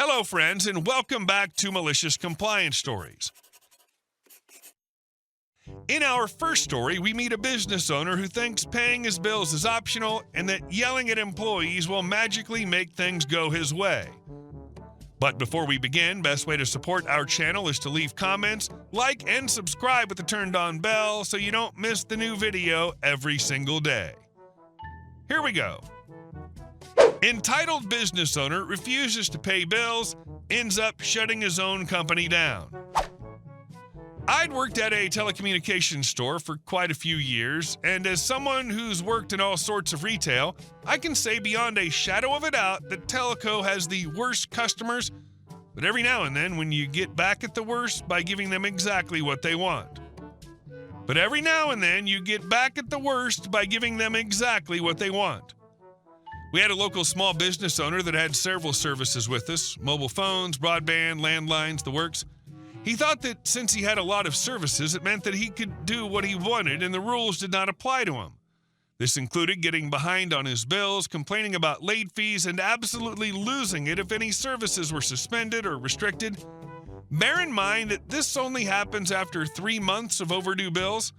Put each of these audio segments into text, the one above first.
Hello, friends, and welcome back to Malicious Compliance Stories. In our first story, we meet a business owner who thinks paying his bills is optional and that yelling at employees will magically make things go his way. But before we begin, best way to support our channel is to leave comments, like, and subscribe with the turned-on bell so you don't miss the new video every single day. Here we go. Entitled business owner refuses to pay bills, ends up shutting his own company down. I'd worked at a telecommunications store for quite a few years, and as someone who's worked in all sorts of retail, I can say beyond a shadow of a doubt that Teleco has the worst customers, but every now and then when you get back at the worst by giving them exactly what they want. We had a local small business owner that had several services with us, mobile phones, broadband, landlines, the works. He thought that since he had a lot of services, it meant that he could do what he wanted and the rules did not apply to him. This included getting behind on his bills, complaining about late fees, and absolutely losing it if any services were suspended or restricted. Bear in mind that this only happens after 3 months of overdue bills.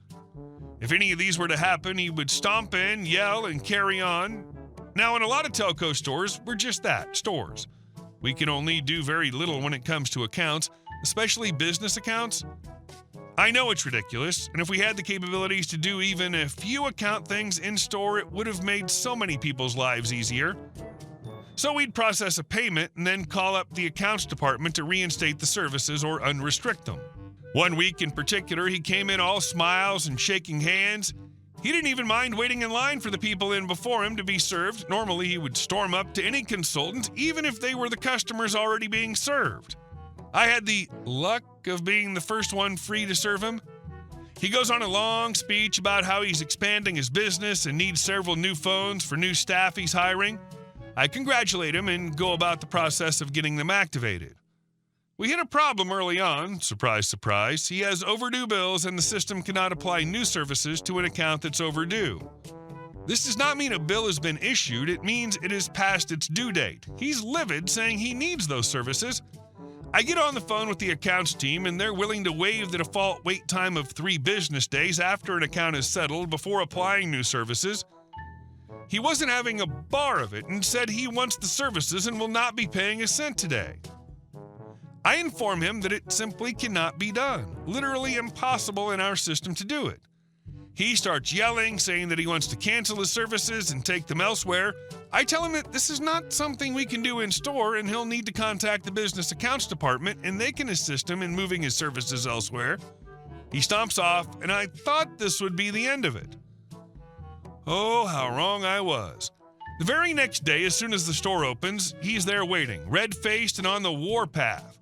If any of these were to happen, he would stomp in, yell, and carry on. Now, in a lot of telco stores, we're just that, stores. We can only do very little when it comes to accounts, especially business accounts. I know it's ridiculous, and if we had the capabilities to do even a few account things in store, it would have made so many people's lives easier. So we'd process a payment and then call up the accounts department to reinstate the services or unrestrict them. One week in particular, he came in all smiles and shaking hands. He didn't even mind waiting in line for the people in before him to be served. Normally, he would storm up to any consultant, even if they were the customers already being served. I had the luck of being the first one free to serve him. He goes on a long speech about how he's expanding his business and needs several new phones for new staff he's hiring. I congratulate him and go about the process of getting them activated. We hit a problem early on. Surprise, surprise. He has overdue bills and the system cannot apply new services to an account that's overdue. This does not mean a bill has been issued. It means it is past its due date. He's livid, saying he needs those services. I get on the phone with the accounts team and they're willing to waive the default wait time of 3 business days after an account is settled before applying new services. He wasn't having a bar of it and said he wants the services and will not be paying a cent today. I inform him that it simply cannot be done. Literally impossible in our system to do it. He starts yelling, saying that he wants to cancel his services and take them elsewhere. I tell him that this is not something we can do in store and he'll need to contact the business accounts department and they can assist him in moving his services elsewhere. He stomps off and I thought this would be the end of it. Oh, how wrong I was. The very next day, as soon as the store opens, he's there waiting, red-faced and on the warpath.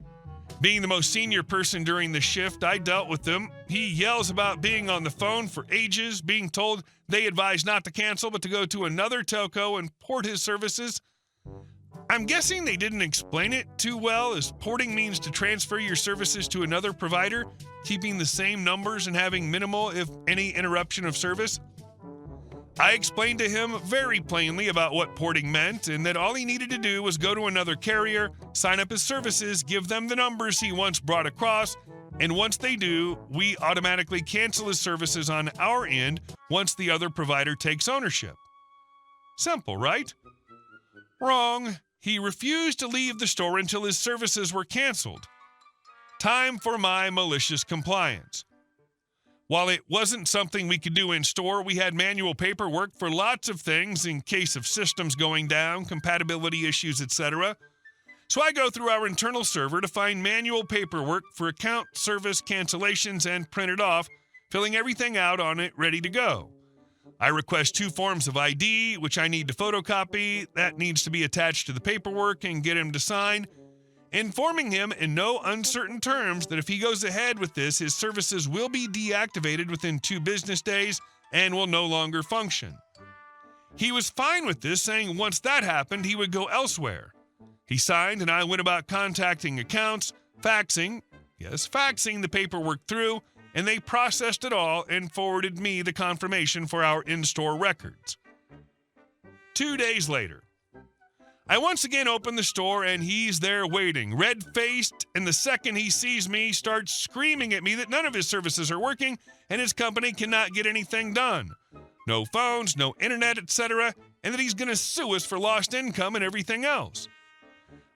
Being the most senior person during the shift, I dealt with him. He yells about being on the phone for ages, being told they advise not to cancel but to go to another telco and port his services. I'm guessing they didn't explain it too well, as porting means to transfer your services to another provider, keeping the same numbers and having minimal, if any, interruption of service. I explained to him very plainly about what porting meant and that all he needed to do was go to another carrier, sign up his services, give them the numbers he once brought across, and once they do, we automatically cancel his services on our end once the other provider takes ownership. Simple, right? Wrong. He refused to leave the store until his services were canceled. Time for my malicious compliance. While it wasn't something we could do in store, we had manual paperwork for lots of things in case of systems going down, compatibility issues, etc. So I go through our internal server to find manual paperwork for account service cancellations and print it off, filling everything out on it ready to go. I request 2 forms of ID, which I need to photocopy. That needs to be attached to the paperwork and get him to sign, informing him in no uncertain terms that if he goes ahead with this, his services will be deactivated within 2 business days and will no longer function. He was fine with this, saying once that happened, he would go elsewhere. He signed and I went about contacting accounts, faxing the paperwork through, and they processed it all and forwarded me the confirmation for our in-store records. 2 days later, I once again open the store and he's there waiting, red-faced, and the second he sees me, starts screaming at me that none of his services are working and his company cannot get anything done. No phones, no internet, etc., and that he's going to sue us for lost income and everything else.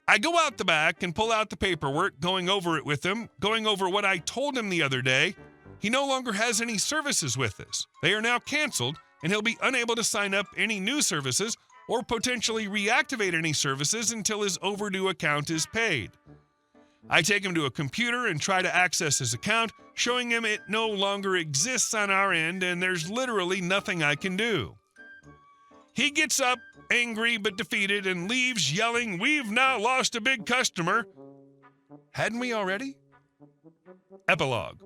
I go out the back and pull out the paperwork, going over it with him, going over what I told him the other day. He no longer has any services with us. They are now canceled, and he'll be unable to sign up any new services or potentially reactivate any services until his overdue account is paid. I take him to a computer and try to access his account, showing him it no longer exists on our end and there's literally nothing I can do. He gets up, angry but defeated, and leaves yelling, "We've now lost a big customer." Hadn't we already? Epilogue.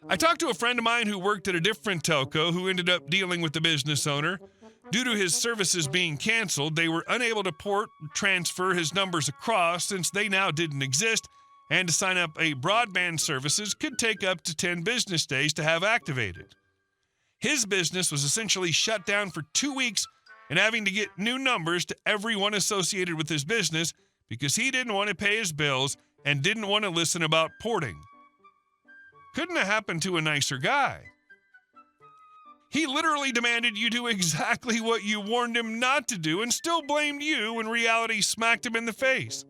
I talked to a friend of mine who worked at a different telco who ended up dealing with the business owner. Due to his services being canceled, they were unable to transfer his numbers across since they now didn't exist, and to sign up a broadband services could take up to 10 business days to have activated. His business was essentially shut down for 2 weeks and having to get new numbers to everyone associated with his business because he didn't want to pay his bills and didn't want to listen about porting. Couldn't have happened to a nicer guy. He literally demanded you do exactly what you warned him not to do and still blamed you when reality smacked him in the face.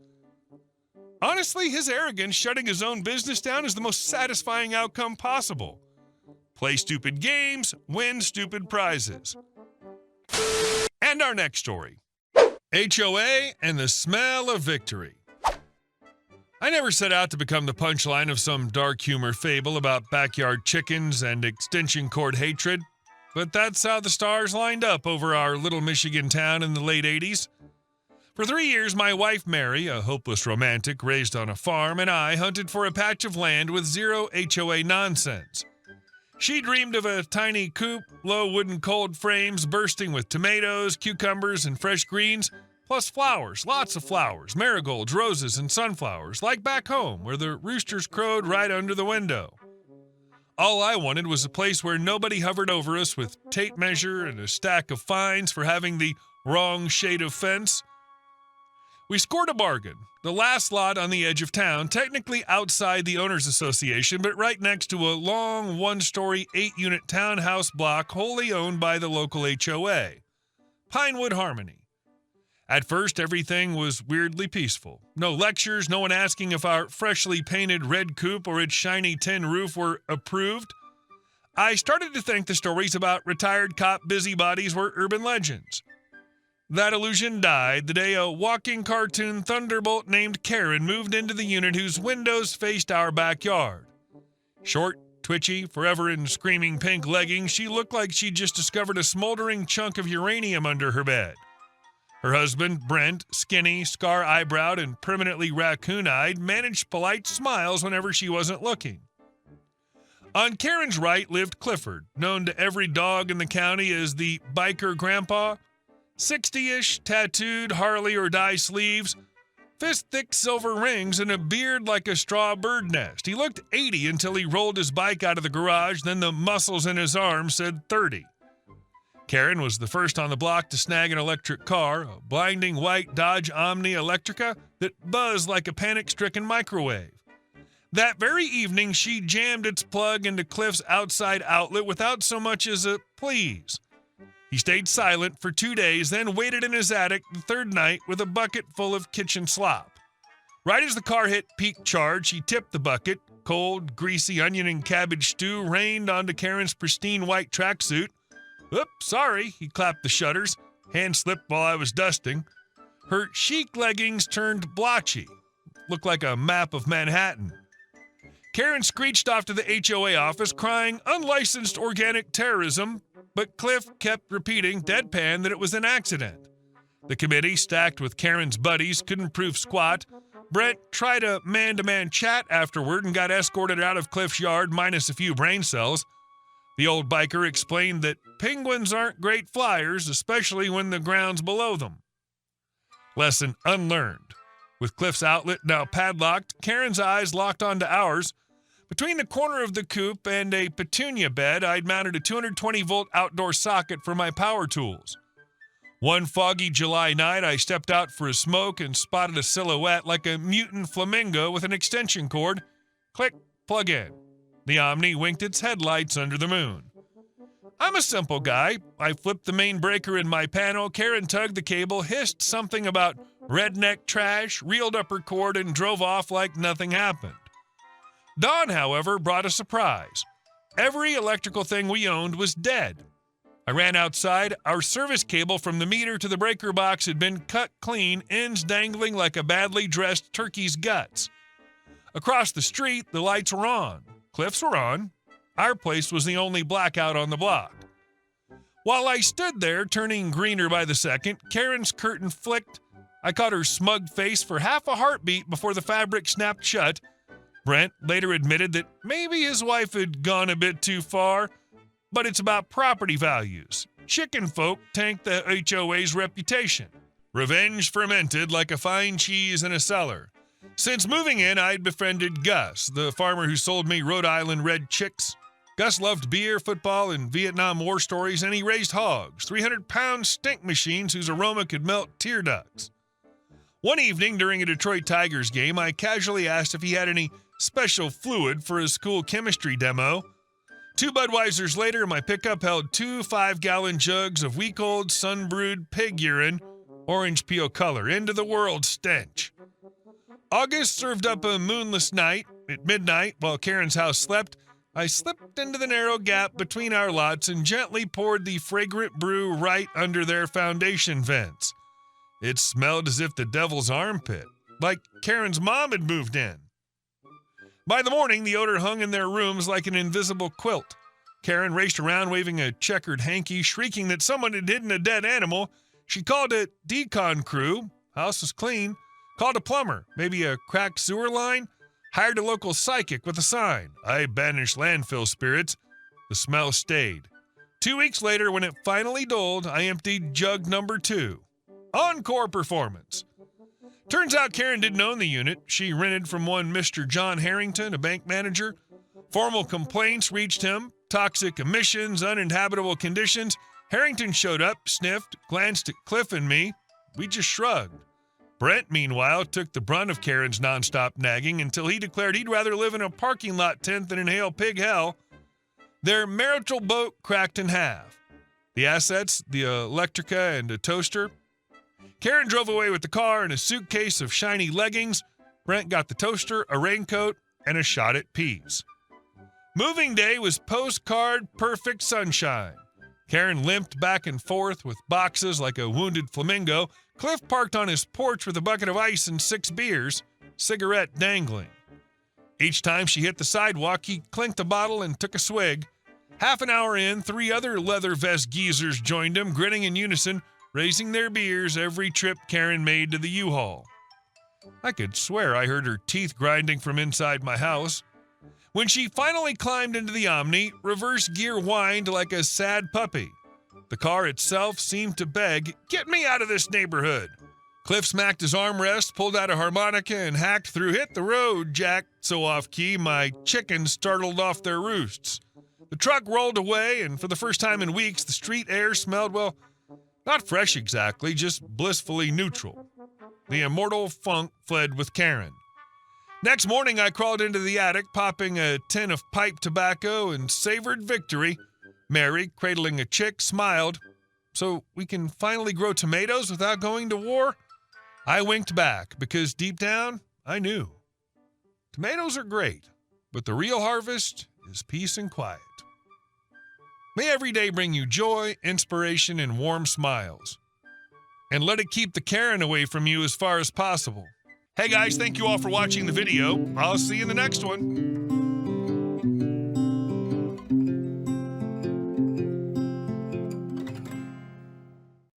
Honestly, his arrogance shutting his own business down is the most satisfying outcome possible. Play stupid games, win stupid prizes. And our next story. HOA and the smell of victory. I never set out to become the punchline of some dark humor fable about backyard chickens and extension cord hatred, but that's how the stars lined up over our little Michigan town in the late 80s. For 3 years, my wife Mary, a hopeless romantic raised on a farm, and I hunted for a patch of land with zero HOA nonsense. She dreamed of a tiny coop, low wooden cold frames bursting with tomatoes, cucumbers, and fresh greens, plus flowers, lots of flowers, marigolds, roses, and sunflowers, like back home where the roosters crowed right under the window. All I wanted was a place where nobody hovered over us with tape measure and a stack of fines for having the wrong shade of fence. We scored a bargain. The last lot on the edge of town, technically outside the Owners Association, but right next to a long 1-story, 8-unit townhouse block wholly owned by the local HOA, Pinewood Harmony. At first, everything was weirdly peaceful. No lectures, no one asking if our freshly painted red coupe or its shiny tin roof were approved. I started to think the stories about retired cop busybodies were urban legends. That illusion died the day a walking cartoon thunderbolt named Karen moved into the unit whose windows faced our backyard. Short, twitchy, forever in screaming pink leggings, she looked like she'd just discovered a smoldering chunk of uranium under her bed. Her husband, Brent, skinny, scar-eyebrowed, and permanently raccoon-eyed, managed polite smiles whenever she wasn't looking. On Karen's right lived Clifford, known to every dog in the county as the biker grandpa. 60-ish, tattooed Harley or die sleeves, fist-thick silver rings, and a beard like a straw bird nest. He looked 80 until he rolled his bike out of the garage, then the muscles in his arm said 30. Karen was the first on the block to snag an electric car, a blinding white Dodge Omni Electrica that buzzed like a panic-stricken microwave. That very evening, she jammed its plug into Cliff's outside outlet without so much as a please. He stayed silent for 2 days, then waited in his attic the third night with a bucket full of kitchen slop. Right as the car hit peak charge, he tipped the bucket. Cold, greasy onion and cabbage stew rained onto Karen's pristine white tracksuit. "Oops, sorry," he clapped the shutters. Hand slipped while I was dusting. Her chic leggings turned blotchy. Looked like a map of Manhattan. Karen screeched off to the HOA office, crying unlicensed organic terrorism, but Cliff kept repeating, deadpan, that it was an accident. The committee, stacked with Karen's buddies, couldn't prove squat. Brent tried a man-to-man chat afterward and got escorted out of Cliff's yard minus a few brain cells. The old biker explained that penguins aren't great flyers, especially when the ground's below them. Lesson unlearned. With Cliff's outlet now padlocked, Karen's eyes locked onto ours. Between the corner of the coop and a petunia bed, I'd mounted a 220-volt outdoor socket for my power tools. One foggy July night, I stepped out for a smoke and spotted a silhouette like a mutant flamingo with an extension cord. Click, plug in. The Omni winked its headlights under the moon. I'm a simple guy. I flipped the main breaker in my panel, Karen tugged the cable, hissed something about redneck trash, reeled up her cord, and drove off like nothing happened. Dawn, however, brought a surprise. Every electrical thing we owned was dead. I ran outside. Our service cable from the meter to the breaker box had been cut clean, ends dangling like a badly dressed turkey's guts. Across the street, the lights were on. Cliff's were on. Our place was the only blackout on the block. While I stood there, turning greener by the second, Karen's curtain flicked. I caught her smug face for half a heartbeat before the fabric snapped shut. Brent later admitted that maybe his wife had gone a bit too far, but it's about property values. Chicken folk tanked the HOA's reputation. Revenge fermented like a fine cheese in a cellar. Since moving in, I'd befriended Gus, the farmer who sold me Rhode Island red chicks. Gus loved beer, football, and Vietnam War stories, and he raised hogs, 300-pound stink machines whose aroma could melt tear ducts. One evening during a Detroit Tigers game, I casually asked if he had any special fluid for his school chemistry demo. 2 Budweisers later, my pickup held 2 5-gallon jugs of week-old sun-brewed pig urine, orange peel color, into the world stench. August served up a moonless night. At midnight, while Karen's house slept, I slipped into the narrow gap between our lots and gently poured the fragrant brew right under their foundation vents. It smelled as if the devil's armpit, like Karen's mom had moved in. By the morning, the odor hung in their rooms like an invisible quilt. Karen raced around waving a checkered hanky, shrieking that someone had hidden a dead animal. She called a decon crew. House was clean. Called a plumber, maybe a cracked sewer line. Hired a local psychic with a sign. I banished landfill spirits. The smell stayed. 2 weeks later, when it finally dulled, I emptied jug number 2. Encore performance. Turns out Karen didn't own the unit. She rented from one Mr. John Harrington, a bank manager. Formal complaints reached him. Toxic emissions, uninhabitable conditions. Harrington showed up, sniffed, glanced at Cliff and me. We just shrugged. Brent, meanwhile, took the brunt of Karen's nonstop nagging until he declared he'd rather live in a parking lot tent than inhale pig hell. Their marital boat cracked in half. The assets, the Electrica and a toaster. Karen drove away with the car and a suitcase of shiny leggings. Brent got the toaster, a raincoat, and a shot at peas. Moving day was postcard perfect sunshine. Karen limped back and forth with boxes like a wounded flamingo. Cliff parked on his porch with a bucket of ice and 6 beers, cigarette dangling. Each time she hit the sidewalk, he clinked a bottle and took a swig. Half an hour in, 3 other leather vest geezers joined him, grinning in unison, raising their beers every trip Karen made to the U-Haul. I could swear I heard her teeth grinding from inside my house. When she finally climbed into the Omni, reverse gear whined like a sad puppy. The car itself seemed to beg, "Get me out of this neighborhood." Cliff smacked his armrest, pulled out a harmonica, and hacked through "Hit the Road, Jack," so off-key my chickens startled off their roosts. The truck rolled away, and for the first time in weeks, the street air smelled, well, not fresh exactly, just blissfully neutral. The immortal funk fled with Karen. Next morning, I crawled into the attic, popping a tin of pipe tobacco, and savored victory. Mary, cradling a chick, smiled. "So we can finally grow tomatoes without going to war?" I winked back, because deep down, I knew. Tomatoes are great, but the real harvest is peace and quiet. May every day bring you joy, inspiration, and warm smiles. And let it keep the Karen away from you as far as possible. Hey guys, thank you all for watching the video. I'll see you in the next one.